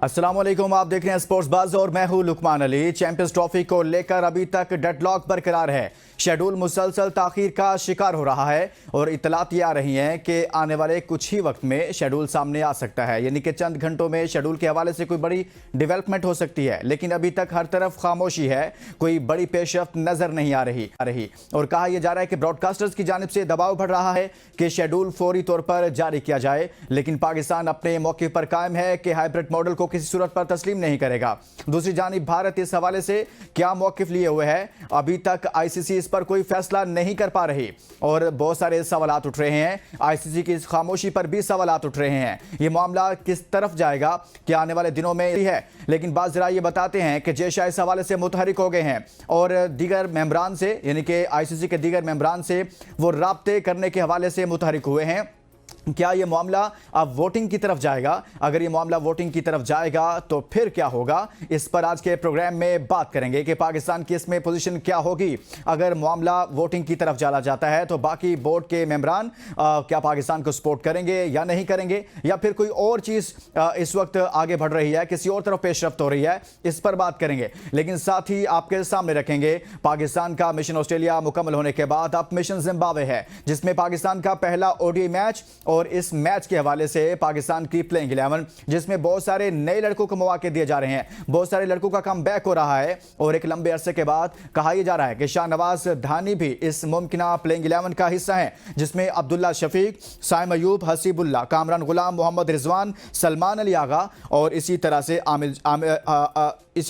अस्सलाम वालेकुम, आप देख रहे हैं स्पोर्ट्स बज़ और मैं हूं लुकमान अली। चैंपियंस ट्रॉफी को लेकर अभी तक डेडलॉक बरकरार है। शेड्यूल मुसलसल ताखीर का शिकार हो रहा है और इतलात ये आ रही हैं कि आने वाले कुछ ही वक्त में शेड्यूल सामने आ सकता है, यानी कि चंद घंटों में शेड्यूल के हवाले से कोई बड़ी डेवलपमेंट हो सकती है। लेकिन अभी तक हर तरफ खामोशी है, कोई बड़ी पेशरफ्त नजर नहीं आ रही और कहा यह जा रहा है कि ब्रॉडकास्टर्स की जानिब से दबाव बढ़ रहा है कि शेड्यूल फौरी तौर पर जारी किया जाए। लेकिन पाकिस्तान अपने मौके पर कायम है कि हाइब्रिड मॉडल को किसी सूरत पर तस्लीम नहीं करेगा। दूसरी जानिब भारत इस हवाले से क्या मौकिफ लिए हुए है, अभी तक आईसीसी इस पर कोई फैसला नहीं कर पा रही और बहुत सारे सवालात उठ रहे हैं। आईसीसी की इस खामोशी पर भी सवालात उठ रहे हैं। ये मामला किस तरफ जाएगा क्या आने वाले दिनों में है। लेकिन बात जरा ये बताते हैं कि जयशाह इस हवाले से मुतहरिक हो गए हैं और दीगर मेंबरान से, यानी कि आईसीसी के दीगर मेंबरान से वो राब्ते करने के हवाले से मुतहरिक हुए हैं। क्या ये मामला अब वोटिंग की तरफ जाएगा? अगर ये मामला वोटिंग की तरफ जाएगा तो फिर क्या होगा, इस पर आज के प्रोग्राम में बात करेंगे कि पाकिस्तान की इसमें पोजीशन क्या होगी। अगर मामला वोटिंग की तरफ चला जाता है तो बाकी बोर्ड के मेंबरान क्या पाकिस्तान को सपोर्ट करेंगे या नहीं करेंगे, या फिर कोई और चीज़ इस वक्त आगे बढ़ रही है, किसी और तरफ पेशरफ्त हो रही है, इस पर बात करेंगे। लेकिन साथ ही आपके सामने रखेंगे पाकिस्तान का मिशन ऑस्ट्रेलिया मुकम्मल होने के बाद अब मिशन जिम्बाब्वे है, जिसमें पाकिस्तान का पहला ओडीआई मैच और इस मैच के हवाले से पाकिस्तान की प्लेइंग 11 जिसमें बहुत सारे नए लड़कों को मौके दिए जा रहे हैं, बहुत सारे लड़कों का कम बैक हो रहा है और एक लंबे अरसे के बाद कहा यह जा रहा है कि शाहनवाज धानी भी इस मुमकिना प्लेइंग 11 का हिस्सा है, जिसमें अब्दुल्ला शफीक, साइम अयूब, हसीबुल्ला, कामरान गुलाम, मोहम्मद रिजवान, सलमान अली आगा और इसी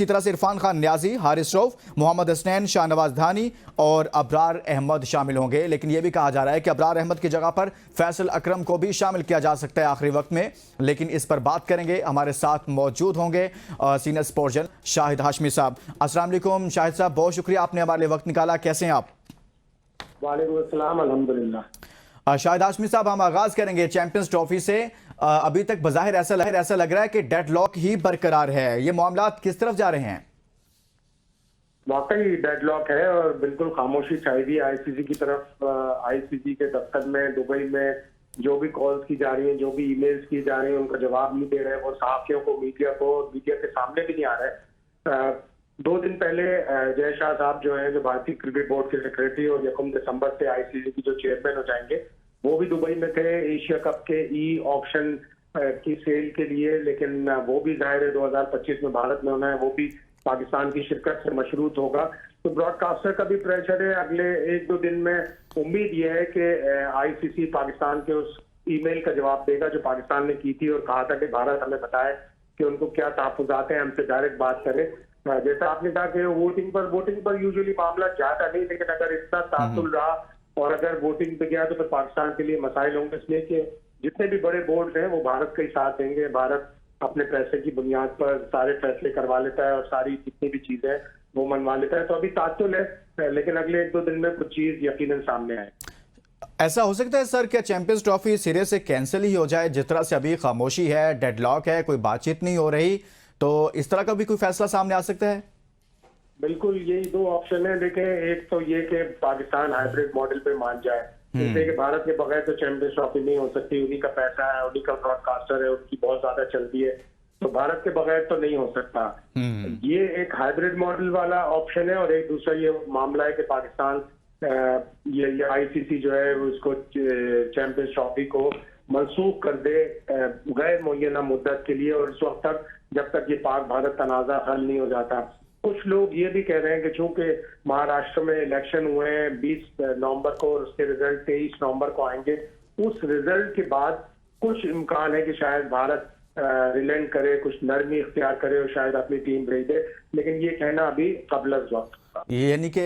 तरह से इरफान खान न्याजी, हारिस रऊफ, मोहम्मद हसनैन, शाहनवाज धानी और अबरार अहमद शामिल होंगे। लेकिन यह भी कहा जा रहा है कि अबरार अहमद की जगह पर फैसल अकरम को भी शामिल किया जा सकता है आखिरी वक्त में। लेकिन इस पर बात करेंगे, हमारे साथ मौजूद होंगे senior sports journalist Shahid Hashmi साहब। अस्सलाम वालेकुम शाहिद साहब, बहुत शुक्रिया आपने हमारे लिए वक्त निकाला। कैसे हैं आप? वालेकुम अस्सलाम, अल्हम्दुलिल्लाह। शाहिद हाशमी साहब, हम आगाज करेंगे चैंपियंस ट्रॉफी से। अभी तक बज़ाहिर ऐसा लग रहा है कि डेडलॉक ही बरकरार है। ये मामला किस तरफ जा रहे हैं? वाकई डेडलॉक है और बिल्कुल खामोशी चाहिए आईसीसी की तरफ। आईसीसी के दफ्तर में दुबई में जो भी कॉल्स की जा रही हैं, जो भी ईमेल्स की जा रही हैं, उनका जवाब नहीं दे रहे हैं। वो सहाफियों को, मीडिया के सामने भी नहीं आ रहे। 2 दिन पहले जय शाह साहब जो है, जो भारतीय क्रिकेट बोर्ड के सेक्रेटरी और 1 दिसंबर से आईसीसी की जो चेयरमैन हो जाएंगे, वो भी दुबई में थे एशिया कप के ई ऑप्शन की सेल के लिए। लेकिन वो भी जाहिर है 2025 में भारत में होना है, वो भी पाकिस्तान की शिरकत से मशरूत होगा। तो ब्रॉडकास्टर का भी प्रेशर है। अगले 1-2 दिन में उम्मीद यह है कि आईसीसी पाकिस्तान के उस ईमेल का जवाब देगा जो पाकिस्तान ने की थी और कहा था कि भारत हमें बताए कि उनको क्या तहफ्फुज़ात हैं, हमसे डायरेक्ट बात करें। जैसा आपने कहा कि वोटिंग पर यूजुअली मामला जाता नहीं, लेकिन अगर इतना तासुल रहा और अगर वोटिंग पे गया तो फिर पाकिस्तान के लिए मसाइल होंगे। इसलिए कि जितने भी बड़े बोर्ड हैं वो भारत का ही साथ देंगे। भारत अपने पैसे की बुनियाद पर सारे फैसले करवा लेता है और सारी जितनी भी चीजें वो मनवा लेता है। तो अभी तासुल है, लेकिन अगले 1-2 दिन में कुछ चीज यकीनन सामने आए। ऐसा हो सकता है सर, क्या चैंपियंस ट्रॉफी सिरे से कैंसिल ही हो जाए? जिस तरह से अभी खामोशी है, डेडलॉक है, कोई बातचीत नहीं हो रही, तो इस तरह का भी कोई फैसला सामने आ सकता है? बिल्कुल, यही 2 ऑप्शन है। देखें, एक तो ये कि पाकिस्तान हाइब्रिड मॉडल पे मान जाए, जैसे कि भारत के बगैर तो चैंपियंस ट्रॉफी नहीं हो सकती। उन्हीं का पैसा है, उन्हीं का ब्रॉडकास्टर है, उनकी बहुत ज्यादा चलती है, तो भारत के बगैर तो नहीं हो सकता। ये एक हाइब्रिड मॉडल वाला ऑप्शन है। और एक दूसरा ये मामला है कि पाकिस्तान ये आईसीसी जो है उसको चैंपियंस ट्रॉफी को मनसूख कर दे गैर मुय्यना मुद्दत के लिए, और इस वक्त तक जब तक ये पाक भारत तनाज़ा हल नहीं हो जाता। कुछ लोग ये भी कह रहे हैं कि चूंकि महाराष्ट्र में इलेक्शन हुए हैं 20 नवंबर को और उसके रिजल्ट 23 नवंबर को आएंगे, उस रिजल्ट के बाद कुछ इम्कान है कि शायद भारत रिलेंट करे, कुछ नरमी इख्तियार करे और शायद अपनी टीम भेज दे। लेकिन ये कहना अभी कबल वक्त, यानी कि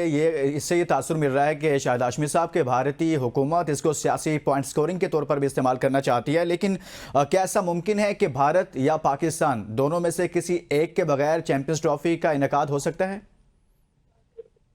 इससे ये तासुर मिल रहा है कि शाहिद हाशमी साहब के भारतीय हुकूमत इसको सियासी पॉइंट स्कोरिंग के तौर पर भी इस्तेमाल करना चाहती है। लेकिन क्या ऐसा मुमकिन है कि भारत या पाकिस्तान दोनों में से किसी एक के बगैर चैंपियंस ट्रॉफी का इनेकाद हो सकता है?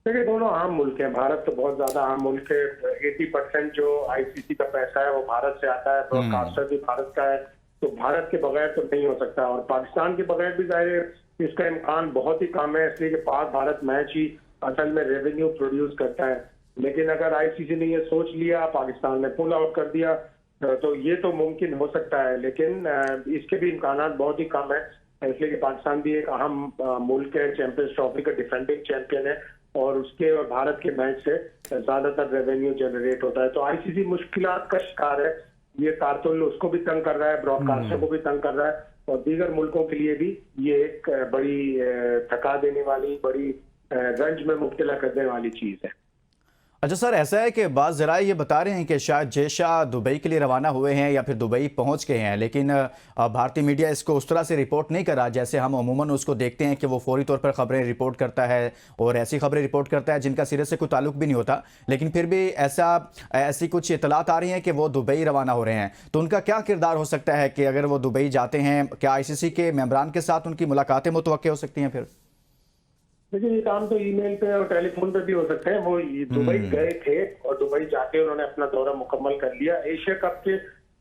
देखिए, दोनों आम मुल्क हैं। भारत तो बहुत ज्यादा आम मुल्क है। 80% जो आईसीसी का पैसा है वो भारत से आता है, ब्रॉडकास्टर भी भारत का है, तो भारत के बगैर तो नहीं हो सकता। और पाकिस्तान के बगैर भी जाहिर इसका इम्कान बहुत ही कम है, इसलिए कि पाक भारत मैच ही असल में रेवेन्यू प्रोड्यूस करता है। लेकिन अगर आईसीसी ने ये सोच लिया, पाकिस्तान ने पुल आउट कर दिया, तो ये तो मुमकिन हो सकता है। लेकिन इसके भी इम्कान बहुत ही कम है। इसलिए कि पाकिस्तान भी एक अहम मुल्क है, चैंपियंस ट्रॉफी का डिफेंडिंग चैंपियन है और उसके और भारत के मैच से ज्यादातर रेवेन्यू जनरेट होता है। तो आईसीसी मुश्किलात का शिकार है। ये तारतुल उसको भी तंग कर रहा है, ब्रॉडकास्टर को भी तंग कर रहा है और दीगर मुल्कों के लिए भी ये एक बड़ी थका देने वाली, बड़ी रंज में मुब्तला करने वाली चीज है। अच्छा सर, ऐसा है कि बाज़ ज़रा ये बता रहे हैं कि शायद जय शाह दुबई के लिए रवाना हुए हैं या फिर दुबई पहुंच गए हैं, लेकिन भारतीय मीडिया इसको उस तरह से रिपोर्ट नहीं कर रहा जैसे हम अमूमन उसको देखते हैं कि वो फौरी तौर पर खबरें रिपोर्ट करता है और ऐसी खबरें रिपोर्ट करता है जिनका सिरे से कोई ताल्लुक भी नहीं होता, लेकिन फिर भी ऐसी कुछ इतलात आ रही हैं कि वो दुबई रवाना हो रहे हैं। तो उनका क्या किरदार हो सकता है कि अगर वो दुबई जाते हैं, क्या ICC के मेंबरान के साथ उनकी मुलाकातें मुतवक्के हो सकती हैं? फिर देखिए, ये काम तो ईमेल पे और टेलीफोन पे भी हो सकते हैं। वो दुबई गए थे और दुबई जाके उन्होंने अपना दौरा मुकम्मल कर लिया। एशिया कप के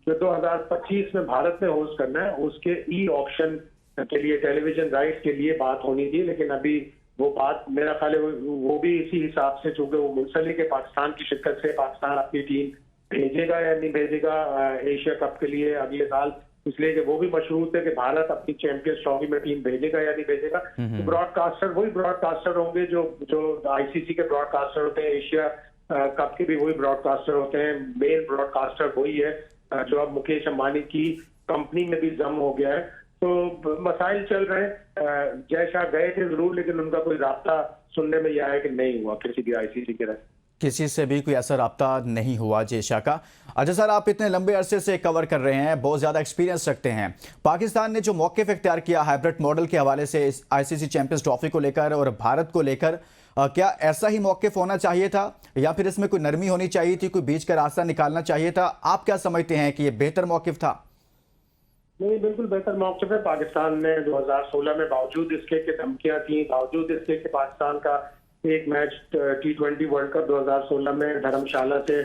जो 2025 में भारत में होस्ट करना है उसके ई ऑप्शन के लिए, टेलीविजन राइट्स के लिए बात होनी थी, लेकिन अभी वो बात मेरा ख्याल है वो भी इसी हिसाब से, चूंकि वो मुंसलिक है पाकिस्तान की शिरकत से, पाकिस्तान अपनी टीम भेजेगा या नहीं भेजेगा एशिया कप के लिए अगले साल, इसलिए कि वो भी मशरूत है कि भारत अपनी चैंपियंस ट्रॉफी में टीम भेजेगा या नहीं भेजेगा। तो ब्रॉडकास्टर वही ब्रॉडकास्टर होंगे जो आईसीसी के ब्रॉडकास्टर होते हैं, एशिया कप के भी वही ब्रॉडकास्टर होते हैं। मेन ब्रॉडकास्टर वही है जो अब मुकेश अंबानी की कंपनी में भी जम हो गया है। तो मसाइल चल रहे हैं। जय शाह गए थे जरूर, लेकिन उनका कोई राब्ता सुनने में यह आया कि नहीं हुआ किसी भी आईसीसी के रहे। किसी से भी कोई ऐसा राब्ता नहीं हुआ जय शाह का। अच्छा सर, आप इतने लंबे अरसे से कवर कर रहे हैं, बहुत ज़्यादा एक्सपीरियंस रखते हैं। पाकिस्तान ने जो मौक़िफ़ इख्तियार किया हाइब्रिड मॉडल के हवाले से इस ICC चैंपियंस ट्रॉफी को लेकर और भारत को लेकर, क्या ऐसा ही मौक़िफ़ होना चाहिए था या फिर इसमें कोई नरमी होनी चाहिए थी, कोई बीच का रास्ता निकालना चाहिए था? आप क्या समझते हैं कि ये बेहतर मौक़िफ़ था? नहीं, बिल्कुल बेहतर मौक़िफ़ है। पाकिस्तान ने 2016 में, बावजूद इसके कि धमकियां थी, बावजूद इसके कि पाकिस्तान का एक मैच T20 वर्ल्ड कप 2016 में धर्मशाला से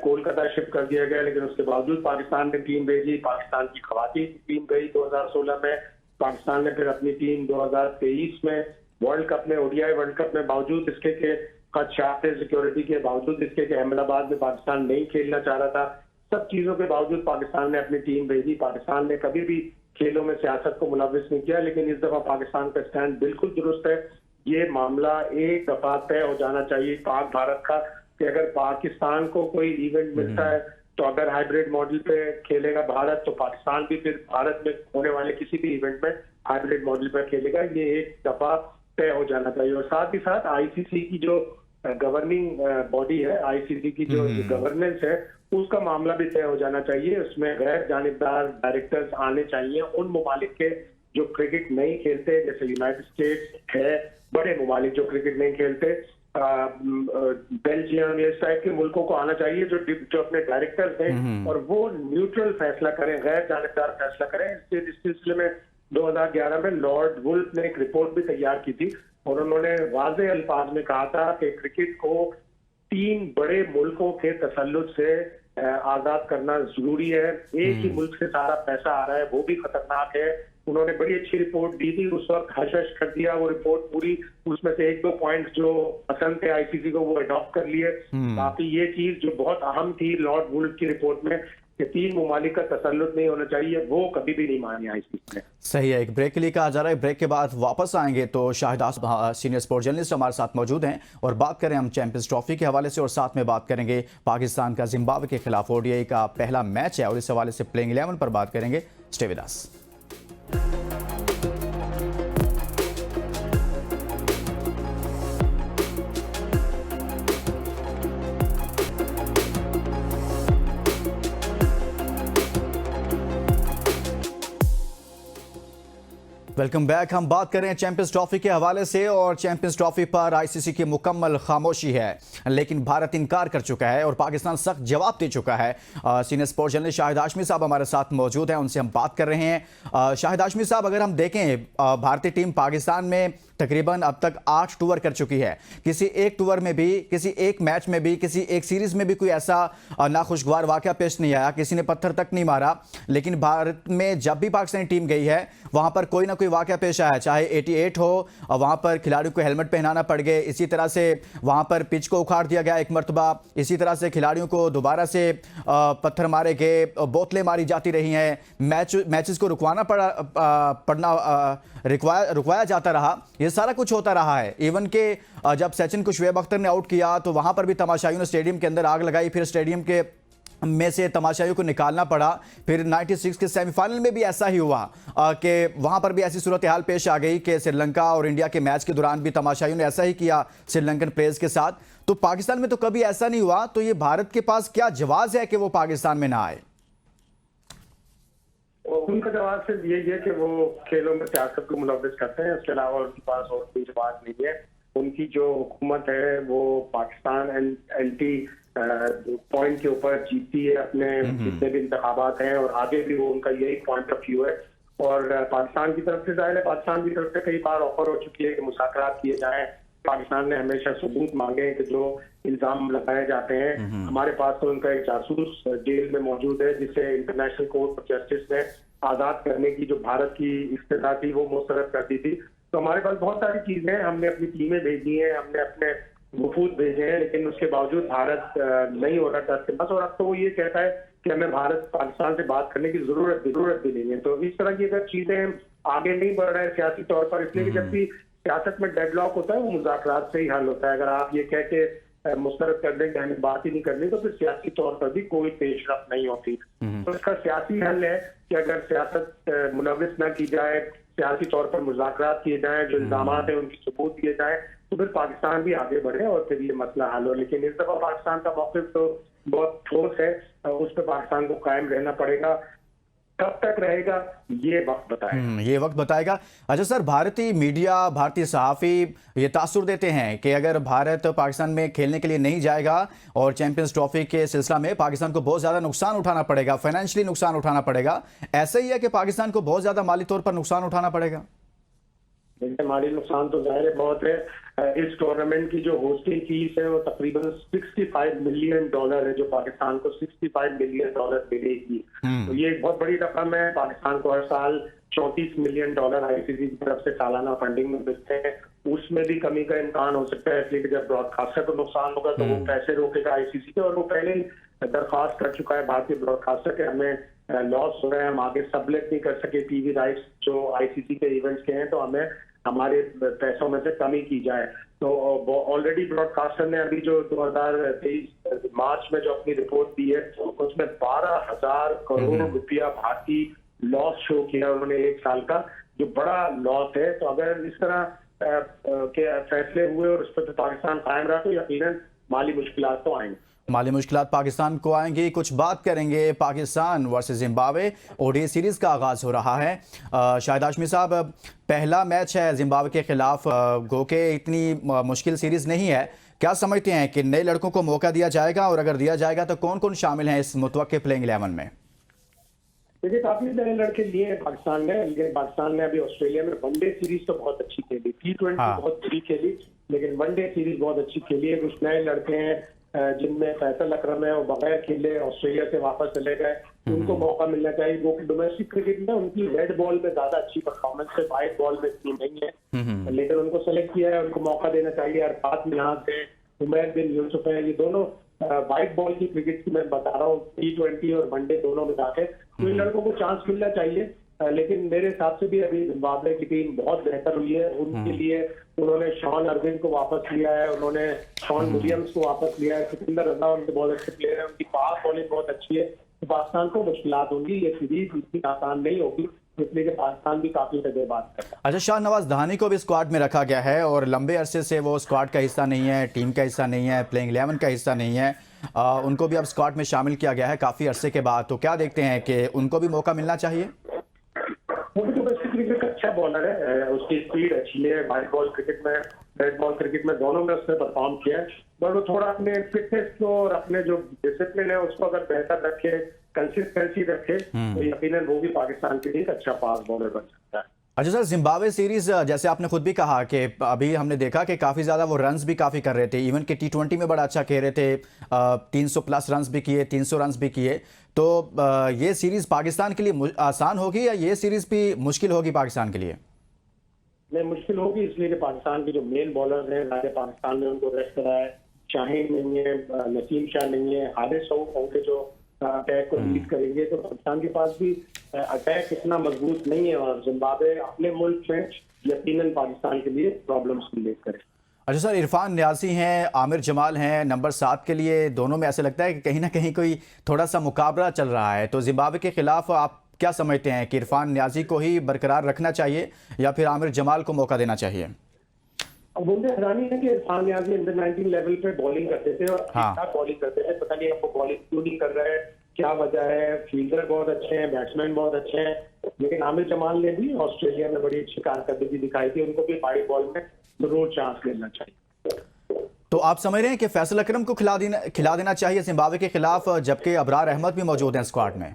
कोलकाता शिफ्ट कर दिया गया, लेकिन उसके बावजूद पाकिस्तान ने टीम भेजी। पाकिस्तान की खवातीन की टीम गई 2016 में। पाकिस्तान ने फिर अपनी टीम 2023 में वर्ल्ड कप में, ODI वर्ल्ड कप में, बावजूद इसके के खदशात सिक्योरिटी के, बावजूद इसके कि अहमदाबाद में पाकिस्तान नहीं खेलना चाह रहा था, सब चीजों के बावजूद पाकिस्तान ने अपनी टीम भेजी। पाकिस्तान ने कभी भी खेलों में सियासत को मुलविस नहीं किया, लेकिन इस दफा पाकिस्तान का स्टैंड बिल्कुल दुरुस्त है। ये मामला एक दफा तय हो जाना चाहिए पाक भारत का कि अगर पाकिस्तान को कोई इवेंट मिलता है तो अगर हाइब्रिड मॉडल पे खेलेगा भारत, तो पाकिस्तान भी फिर भारत में होने वाले किसी भी इवेंट में हाइब्रिड मॉडल पर खेलेगा। ये एक दफा तय हो जाना चाहिए। और साथ ही साथ आईसीसी की जो गवर्निंग बॉडी है, आईसीसी की जो गवर्नेंस है, उसका मामला भी तय हो जाना चाहिए। उसमें गैर जानिबदार डायरेक्टर्स आने चाहिए उन ममालिक के जो क्रिकेट नहीं खेलते, जैसे यूनाइटेड स्टेट्स है, बड़े ममालिक जो क्रिकेट नहीं खेलते, बेल्जियम, इस टाइप के मुल्कों को आना चाहिए जो अपने डायरेक्टर्स हैं और वो न्यूट्रल फैसला करें, गैर जानिबदार फैसला करें। इस सिलसिले में 2011 में लॉर्ड वुल्फ ने एक रिपोर्ट भी तैयार की थी और उन्होंने वाज़ेह अल्फाज में कहा था कि क्रिकेट को 3 बड़े मुल्कों के तसल्लुत से आजाद करना जरूरी है। एक ही मुल्क से सारा पैसा आ रहा है, वो भी खतरनाक है। उन्होंने बड़ी अच्छी रिपोर्ट दी थी, उस वक्त हश कर दिया वो रिपोर्ट पूरी। उसमें से 1-2 पॉइंट जो पसंद थे आईसीसी को, वो अडॉप्ट कर लिए। बाकी ये चीज जो बहुत अहम थी लॉर्ड वुल्फ की रिपोर्ट में कि 3 ममालिक का तसल्लुत नहीं होना चाहिए, वो कभी भी नहीं मानी आईसीसी ने। सही है। एक ब्रेक के लिए कहा जा रहा है, ब्रेक के बाद वापस आएंगे तो Shahid Asaf senior sport journalist हमारे साथ मौजूद हैं और बात करें हम चैंपियंस ट्रॉफी के हवाले से और साथ में बात करेंगे पाकिस्तान का जिम्बाब्वे के खिलाफ ODI का पहला मैच है और इस हवाले से प्लेइंग 11 पर बात करेंगे। Stay with us. Welcome back. हम बात करें चैंपियंस ट्रॉफी के हवाले से और चैंपियंस ट्रॉफी पर आईसीसी की मुकम्मल खामोशी है, लेकिन भारत इनकार कर चुका है और पाकिस्तान सख्त जवाब दे चुका है। Senior sports journalist Shahid Hashmi साहब हमारे साथ मौजूद हैं, उनसे हम बात कर रहे हैं। शाहिद हाशमी साहब, अगर हम देखें भारतीय टीम पाकिस्तान में तकरीबन अब तक 8 टूर कर चुकी है। किसी एक टूर में भी, किसी एक मैच में भी, किसी एक सीरीज में भी कोई ऐसा नाखुशगवार वाकया पेश नहीं आया, किसी ने पत्थर तक नहीं मारा। लेकिन भारत में जब भी पाकिस्तानी टीम गई है वहां पर कोई ना कोई वाकया पेश आया, चाहे 88 हो और वहां पर खिलाड़ियों को हेलमेट पहनाना पड़ गए, इसी तरह से वहां पर पिच को उखाड़ दिया गया एक मरतबा, इसी तरह से खिलाड़ियों को दोबारा से पत्थर मारे गए, बोतलें मारी जाती रही हैं, मैचेस को रुकवाया जाता रहा, ये सारा कुछ होता रहा है। इवन के जब सचिन को शुएब अख्तर ने आउट किया तो वहां पर भी तमाशाइयों ने स्टेडियम के अंदर आग लगाई, फिर स्टेडियम के में से तमाशाइयों को निकालना पड़ा। फिर 96 के सेमीफाइनल में भी ऐसा ही हुआ कि वहां पर भी ऐसी सूरत हाल पेश आ गई कि श्रीलंका और इंडिया के मैच के दौरान भी तमाशाइयों ने ऐसा ही किया श्रीलंकन प्लेयर्स के साथ। तो पाकिस्तान में तो कभी ऐसा नहीं हुआ, तो ये भारत के पास क्या जवाब है कि वो पाकिस्तान में ना आए? उनका जवाब सिर्फ यही है कि वो खेलों में सियासत को मुलव्वस करते हैं, उसके अलावा उनके पास और कोई जवाब नहीं है। उनकी जो हुकूमत है वो पाकिस्तान एंटी पॉइंट के ऊपर जीतती है अपने जितने भी इंतखाबात हैं, और आगे भी वो उनका यही पॉइंट ऑफ व्यू है। और पाकिस्तान की तरफ से जाहिर है, पाकिस्तान की तरफ से कई बार ऑफर हो चुकी है कि मुज़ाकरात किए जाएं। पाकिस्तान ने हमेशा सबूत मांगे हैं कि जो इल्जाम लगाए जाते हैं, हमारे पास तो उनका एक जासूस जेल में मौजूद है जिसे इंटरनेशनल कोर्ट ऑफ जस्टिस ने आजाद करने की जो भारत की इख्तियार थी वो मुस्तरद कर दी थी। तो हमारे पास बहुत सारी चीजें हैं, हमने अपनी टीमें भेजी हैं, हमने अपने वफूद भेजे हैं, लेकिन उसके बावजूद भारत नहीं हो रहा था उसके पास। और अब तो वो ये कहता है कि हमें भारत पाकिस्तान से बात करने की जरूरत भी नहीं है। तो इस तरह की अगर चीजें आगे नहीं बढ़ रहा है सियासी तौर पर, इसलिए कि जब भी सियासत में डेडलॉक होता है वो मुज़ाकरात से ही हल होता है। अगर आप ये कह के मुस्तरद कर दें कि हमें बात ही नहीं करनी, तो फिर सियासी तौर पर भी कोई पेशरफ नहीं होती। तो इसका सियासी हल है कि अगर सियासत मुलव्वस न की जाए, सियासी तौर पर मुज़ाकरात किए जाएं, जो इल्जाम है उनकी सबूत दिए जाए, तो फिर पाकिस्तान भी आगे बढ़े और फिर ये मसला हल हो। लेकिन इस दफा पाकिस्तान का मौक़िफ़ तो बहुत ठोस है, उस पर पाकिस्तान को कायम रहना पड़ेगा। कब तक रहेगा ये वक्त बताएगा। ये वक्त बताएगा। अच्छा सर, भारतीय मीडिया, भारतीय सहाफ़ी ये तासुर देते हैं कि अगर भारत पाकिस्तान में खेलने के लिए नहीं जाएगा और चैंपियंस ट्रॉफी के सिलसिला में पाकिस्तान को बहुत ज़्यादा नुकसान उठाना पड़ेगा, फाइनेंशियली नुकसान उठाना पड़ेगा। ऐसा ही है कि पाकिस्तान को बहुत ज़्यादा माली तौर पर नुकसान उठाना पड़ेगा? माली नुकसान तो जाहिर बहुत है। इस टूर्नामेंट की जो होस्टिंग फीस है वो तकरीबन $65 मिलियन है, जो पाकिस्तान को $65 मिलियन मिलेगी। तो ये एक बहुत बड़ी रकम है। पाकिस्तान को हर साल $34 मिलियन आईसीसी की तरफ से सालाना फंडिंग में मिलते हैं, उसमें भी कमी का इम्कान हो सकता है। इसलिए कि जब ब्रॉडकास्टर को नुकसान होगा तो वो पैसे रोकेगा आईसीसी के, और वो पहले ही दरख्वास्त कर चुका है भारतीय ब्रॉडकास्टर के हमें लॉस हो रहा है, हम आगे सबलेट नहीं कर सके टीवी राइट्स जो आईसीसी के इवेंट्स के हैं, तो हमें हमारे पैसों में से कमी की जाए। तो ऑलरेडी ब्रॉडकास्टर ने अभी जो 2023 मार्च में जो अपनी रिपोर्ट दी है उसमें 12,000 करोड़ रुपया भारतीय लॉस शो किया उन्होंने एक साल का, जो बड़ा लॉस है। तो अगर इस तरह के फैसले हुए और उस पर पाकिस्तान कायम रहा तो यकीनन माली मुश्किलात तो आएंगी। माली मुश्किलात पाकिस्तान को आएंगी। कुछ बात करेंगे Pakistan versus Zimbabwe, ODI series का आगाज हो रहा है। शाहिद हाशमी साहब, पहला मैच है जिम्बाब्वे के खिलाफ, गो के इतनी मुश्किल सीरीज नहीं है, क्या समझते हैं कि नए लड़कों को मौका दिया जाएगा, और अगर दिया जाएगा तो कौन कौन शामिल हैं इस मुतवक्के प्लेइंग 11 में? देखिए, काफी नए लड़के लिए हैं पाकिस्तान ने, लेकिन पाकिस्तान ने अभी ऑस्ट्रेलिया में वनडे सीरीज तो बहुत अच्छी खेली, T20 बहुत बुरी खेली, लेकिन वनडे सीरीज बहुत अच्छी खेली है। कुछ नए लड़के हैं जिनमें फैसल अकरम है, वो बगैर खेले ऑस्ट्रेलिया से वापस चले गए, उनको मौका मिलना चाहिए। वो डोमेस्टिक क्रिकेट में उनकी रेड बॉल में ज्यादा अच्छी परफॉर्मेंस है, व्हाइट बॉल में इतनी नहीं है, लेकिन उनको सेलेक्ट किया है, उनको मौका देना चाहिए। अरफात मिन्हाज है, उमैर बिन यूसुफ है, ये दोनों व्हाइट बॉल की क्रिकेट की मैं बता रहा हूँ, T20 और वनडे दोनों में जाके, तो इन लड़कों को चांस मिलना चाहिए। लेकिन मेरे हिसाब से भी अभी जिम्बाब्वे की टीम बहुत बेहतर हुई है। उनके लिए उन्होंने शॉन अरविंद को वापस लिया है, उन्होंने शॉन विलियम्स को वापस लिया है, सिकंदर रजा उनके बहुत अच्छे प्लेयर है, उनकी फास्ट बॉलिंग बहुत अच्छी है। तो पाकिस्तान को मुश्किलात होंगी, ये सीरीज इतनी आसान नहीं होगी, इसलिए कि पाकिस्तान भी काफी तजुर्बात करता है। अच्छा, शाहनवाज धानी को भी स्क्वाड में रखा गया है और लंबे अरसे से वो स्क्वाड का हिस्सा नहीं है, टीम का हिस्सा नहीं है, प्लेइंग 11 का हिस्सा नहीं है, उनको भी अब स्क्वाड में शामिल किया गया है काफी अरसे के बाद। तो क्या देखते हैं कि उनको भी मौका मिलना चाहिए? वो भी डोमेस्टिक क्रिकेट का अच्छा बॉलर है, उसकी स्पीड अच्छी है, व्हाइट बॉल क्रिकेट में, रेड बॉल क्रिकेट में दोनों में उसने परफॉर्म किया है। पर वो थोड़ा अपने फिटनेस को और अपने जो डिसिप्लिन है उसको अगर बेहतर रखे, कंसिस्टेंसी रखे, तो यकीनन वो भी पाकिस्तान के लिए एक अच्छा फास्ट बॉलर बन सकता है। अच्छा सर, जिम्बाब्वे सीरीज जैसे आपने खुद भी कहा कि अभी हमने देखा कि काफ़ी ज़्यादा वो रन्स भी काफ़ी कर रहे थे, इवन कि T20 में बड़ा अच्छा खेल रहे थे, 300 प्लस रन्स भी किए, 300 रन्स भी किए। तो ये सीरीज़ पाकिस्तान के लिए आसान होगी या ये सीरीज़ भी मुश्किल होगी पाकिस्तान के लिए? नहीं, मुश्किल होगी इसलिए कि पाकिस्तान के जो मेन बॉलर्स हैं राजा पाकिस्तान में उनको रेस्ट करा है। शाहीन नहीं है, नसीम शाह नहीं है, हारिस सऊद होंगे जो अटैक को लीड करेंगे। तो पाकिस्तान के पास भी अटैक इतना मजबूत नहीं है और जिम्बाब्वे अपने मुल्क में यकीनन पाकिस्तान के लिए प्रॉब्लम्स क्रिएट करे। अच्छा सर, इरफान न्याजी हैं, आमिर जमाल हैं नंबर 7 के लिए, दोनों में ऐसे लगता है कि कहीं ना कहीं कोई थोड़ा सा मुकाबला चल रहा है। तो जिम्बाब्वे के खिलाफ आप क्या समझते हैं कि इरफान न्याजी को ही बरकरार रखना चाहिए या फिर आमिर जमाल को मौका देना चाहिए? अब मुझे हैरानी है कि इरफान न्याजी अंडर 19 लेवल पे बॉलिंग करते थे और हाँ। बॉलिंग करते थे। पता नहीं आपको बॉलिंग क्यों नहीं कर रहे हैं, क्या वजह है? फील्डर बहुत अच्छे हैं, बैट्समैन बहुत अच्छे हैं, लेकिन आमिर जमाल ने भी ऑस्ट्रेलिया में बड़ी अच्छी कारकर्दगी दिखाई थी। उनको भी 5 बॉल में जरूर चांस लेना चाहिए। तो आप समझ रहे हैं कि फैसल अकरम को खिला देना चाहिए जिम्बाब्वे के खिलाफ, जबकि अबरार अहमद भी मौजूद हैं स्क्वाड में?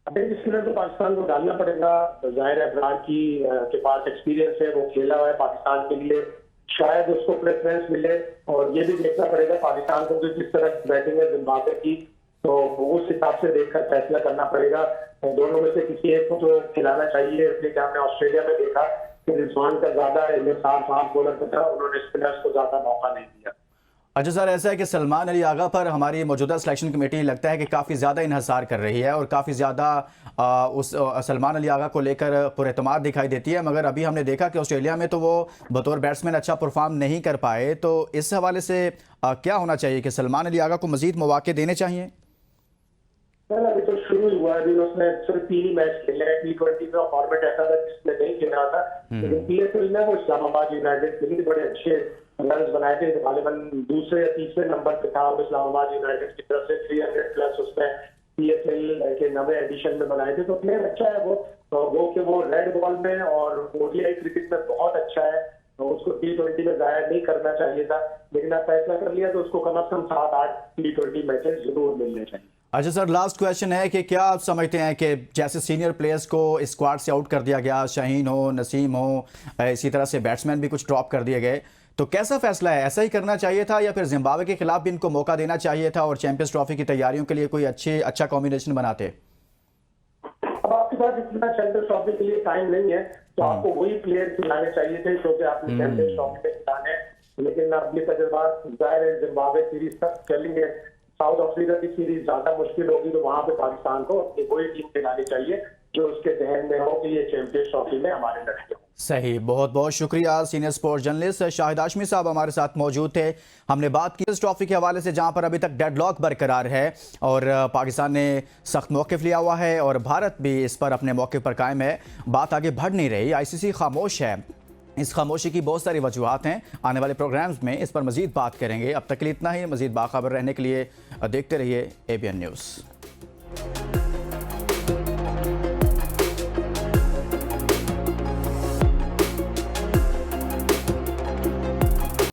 स्पिनर तो पाकिस्तान को डालना पड़ेगा। जाहिर है अबरार की के पास एक्सपीरियंस है, वो खेला हुआ है पाकिस्तान के लिए, शायद उसको प्रेफरेंस मिले। और ये भी देखना पड़ेगा पाकिस्तान को कि किस तरह बैटिंग है जिम्बाब्वे की, तो उस हिसाब से देखकर फैसला करना पड़ेगा। दोनों में से किसी एक को तो खिलाना चाहिए, इसलिए कि हमने ऑस्ट्रेलिया में देखा कि रिजवान का ज्यादा साफ बॉलर था, उन्होंने स्पिनर्स को ज्यादा मौका नहीं दिया। अच्छा सर, ऐसा है कि सलमान अली आगा पर हमारी मौजूदा सिलेक्शन कमेटी लगता है कि काफ़ी ज़्यादा इन्हसार कर रही है और काफ़ी ज़्यादा उस सलमान अली आगा को लेकर पुरएतमाद दिखाई देती है, मगर अभी हमने देखा कि ऑस्ट्रेलिया में तो वो बतौर बैट्समैन अच्छा परफॉर्म नहीं कर पाए। तो इस हवाले से क्या होना चाहिए कि सलमान अली आगा को मज़ीद मौके देने चाहिए? अभी तो शुरू हुआ है, उसने सिर्फ 3 ही मैच खेले हैं। T20 का फॉर्मेट ऐसा था जिसमें नहीं खेला था, लेकिन PSL में वो इस्लामाबाद यूनाइटेड के लिए बड़े अच्छे रन बनाए थे। गालिबन दूसरे या तीसरे नंबर पे था वो इस्लामाबाद यूनाइटेड की तरफ से। 300 प्लस उसने PSL के नवे एडिशन में बनाए थे। तो प्लेयर अच्छा है वो रेड बॉल में और ODI क्रिकेट में बहुत अच्छा है। तो उसको T20 में जाया नहीं करना चाहिए था, लेकिन अब फैसला कर लिया तो उसको कम से कम 7-8 T20 मैचेस जरूर मिलने चाहिए। अच्छा सर, लास्ट क्वेश्चन है कि क्या आप समझते हैं कि जैसे सीनियर प्लेयर्स को स्क्वाड से आउट कर दिया गया, शाहीन हो, नसीम हो, इसी तरह से बैट्समैन भी कुछ ड्रॉप कर दिए गए, तो कैसा फैसला है? ऐसा ही करना चाहिए था या फिर जिम्बाब्वे के खिलाफ भी इनको मौका देना चाहिए था और चैंपियंस ट्रॉफी की तैयारियों के लिए कोई अच्छा कॉम्बिनेशन बनाते? अब आपके पास इतना चैंपियंस ट्रॉफी के लिए टाइम नहीं है, तो आपको वही प्लेयर खिलाने चाहिए थे क्योंकि आपने चैंपियंस ट्रॉफी में खिलाने हैं। लेकिन अब ये तजुर्बात जाहिर है जिम्बाब्वे सीरीज तक चलेंगे, साउथ अफ्रीका की सीरीज ज्यादा मुश्किल होगी, तो वहां पे पाकिस्तान को अपनी वही टीम खिलानी चाहिए जो उसके जहन में हो कि ये चैंपियंस ट्रॉफी में हमारे लड़के हो। सही, बहुत बहुत शुक्रिया। Senior sports journalist Shahid Hashmi साहब हमारे साथ मौजूद थे। हमने बात की इस ट्रॉफी के हवाले से जहां पर अभी तक डेडलॉक बरकरार है और पाकिस्तान ने सख्त मौक़िफ़ लिया हुआ है और भारत भी इस पर अपने मौक़िफ़ पर कायम है। बात आगे बढ़ नहीं रही, ICC खामोश है। इस खामोशी की बहुत सारी वजूहात हैं, आने वाले प्रोग्राम्स में इस पर मज़ीद बात करेंगे। अब तक के लिए इतना ही। मज़ीद बाखबर रहने के लिए देखते रहिए ABN न्यूज़।